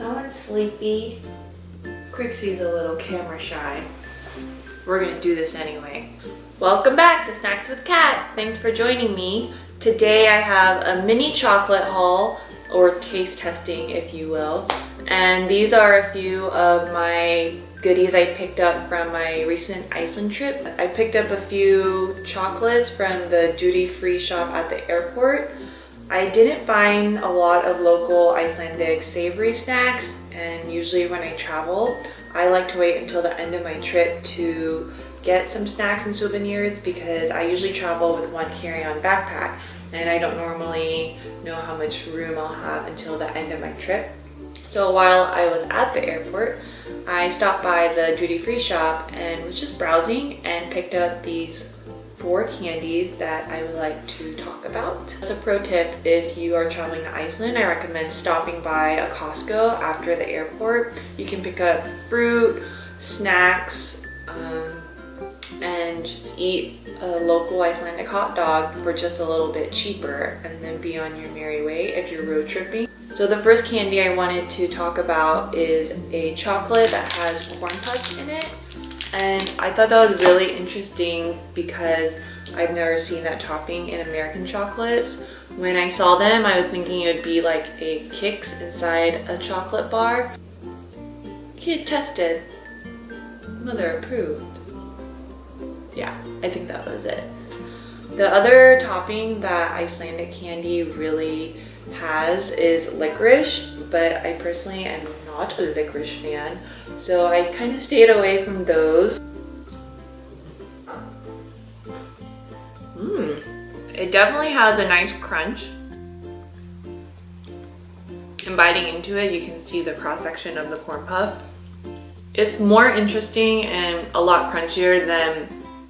Someone's sleepy. Crixie's a little camera shy. We're gonna do this anyway. Welcome back to Snacks with Kat. Thanks for joining me. Today I have a mini chocolate haul, or taste testing if you will. And these are a few of my goodies I picked up from my recent Iceland trip. I picked up a few chocolates from the duty-free shop at the airport. I didn't find a lot of local Icelandic savory snacks, and usually when I travel, I like to wait until the end of my trip to get some snacks and souvenirs because I usually travel with one carry-on backpack and I don't normally know how much room I'll have until the end of my trip. So while I was at the airport, I stopped by the duty-free shop and was just browsing and picked up these 4 candies that I would like to talk about. As a pro tip, if you are traveling to Iceland, I recommend stopping by a Costco after the airport. You can pick up fruit, snacks, and just eat a local Icelandic hot dog for just a little bit cheaper and then be on your merry way if you're road tripping. So the first candy I wanted to talk about is a chocolate that has corn puffs in it. And I thought that was really interesting because I've never seen that topping in American chocolates. When I saw them, I was thinking it would be like a Kix inside a chocolate bar. Kid tested, mother approved. Yeah, I think that was it. The other topping that Icelandic candy really has is licorice, but I personally am not a licorice fan, so I kind of stayed away from those. It definitely has a nice crunch. And biting into it, you can see the cross section of the corn puff. It's more interesting and a lot crunchier than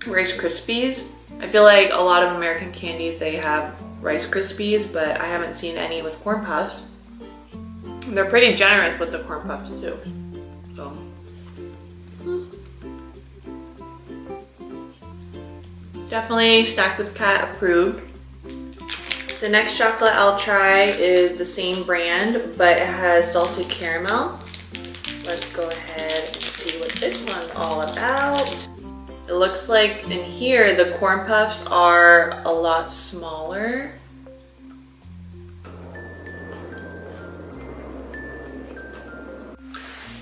Rice Krispies. I feel like a lot of American candies, they have Rice Krispies, but I haven't seen any with corn puffs. They're pretty generous with the corn puffs too. So. Definitely Snack with Kat approved. The next chocolate I'll try is the same brand, but it has salted caramel. Let's go ahead and see what this one's all about. It looks like in here the corn puffs are a lot smaller.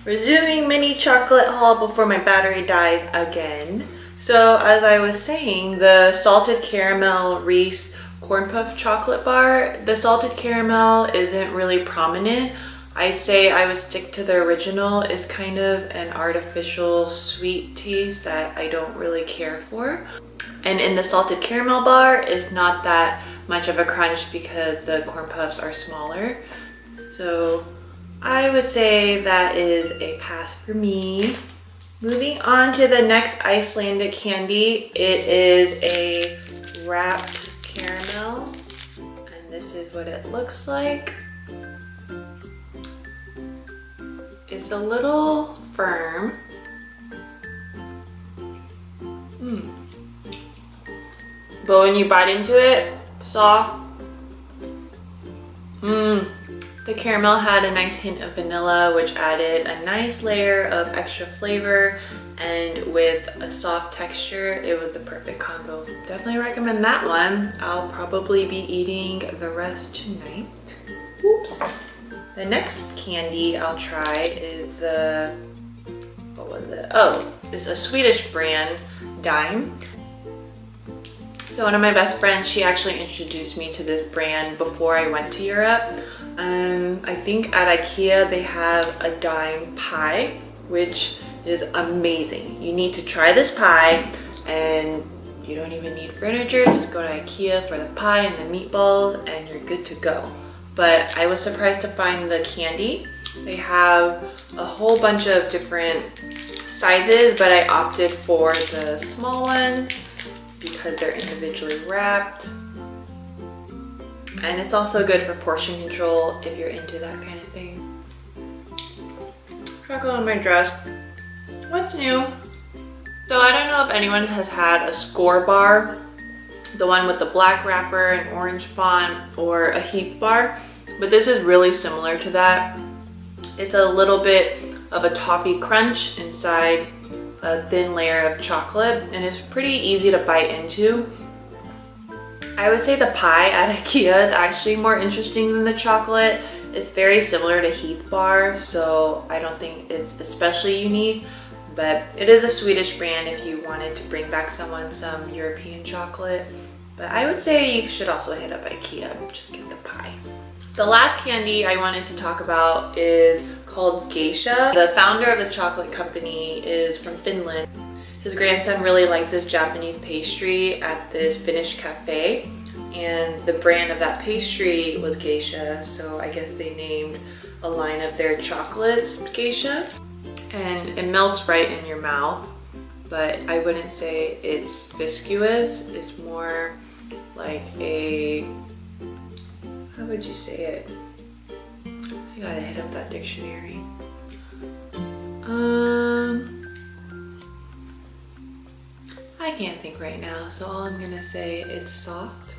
Resuming mini chocolate haul before my battery dies again. So as I was saying, the salted caramel Reese corn puff chocolate bar, the salted caramel isn't really prominent. I'd say I would stick to the original. It's kind of an artificial sweet taste that I don't really care for. And in the salted caramel bar, it's not that much of a crunch because the corn puffs are smaller. So I would say that is a pass for me. Moving on to the next Icelandic candy, it is a wrapped caramel, and this is what it looks like. It's a little firm. But when you bite into it, soft. The caramel had a nice hint of vanilla, which added a nice layer of extra flavor, and with a soft texture, it was the perfect combo. Definitely recommend that one. I'll probably be eating the rest tonight. Oops. The next candy I'll try is what was it? Oh, it's a Swedish brand, Dime. So one of my best friends, she actually introduced me to this brand before I went to Europe. I think at IKEA they have a Dime pie, which is amazing. You need to try this pie, and you don't even need furniture. Just go to IKEA for the pie and the meatballs and you're good to go. But I was surprised to find the candy. They have a whole bunch of different sizes, but I opted for the small one because they're individually wrapped. And it's also good for portion control if you're into that kind of thing. Chocolate on my dress. What's new? So I don't know if anyone has had a Score bar, the one with the black wrapper and orange font, or a Heath bar, but this is really similar to that. It's a little bit of a toffee crunch inside a thin layer of chocolate, and it's pretty easy to bite into. I would say the pie at IKEA is actually more interesting than the chocolate. It's very similar to Heath Bar, so I don't think it's especially unique, but it is a Swedish brand if you wanted to bring back someone some European chocolate. But I would say you should also hit up IKEA and just get the pie. The last candy I wanted to talk about is called Geisha. The founder of the chocolate company is from Finland. His grandson really liked this Japanese pastry at this Finnish cafe, and the brand of that pastry was Geisha, so I guess they named a line of their chocolates Geisha. And it melts right in your mouth, but I wouldn't say it's viscous. It's more like a, how would you say it? I gotta hit up that dictionary. I can't think right now, so all I'm gonna say it's soft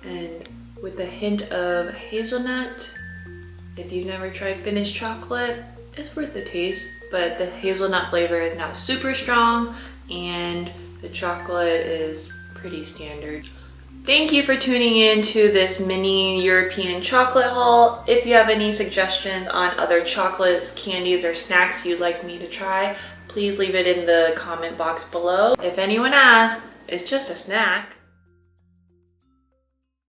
and with a hint of hazelnut. If you've never tried Finnish chocolate, it's worth the taste, but the hazelnut flavor is not super strong and the chocolate is pretty standard. Thank you for tuning in to this mini European chocolate haul. If you have any suggestions on other chocolates, candies, or snacks you'd like me to try, please leave it in the comment box below. If anyone asks, it's just a snack.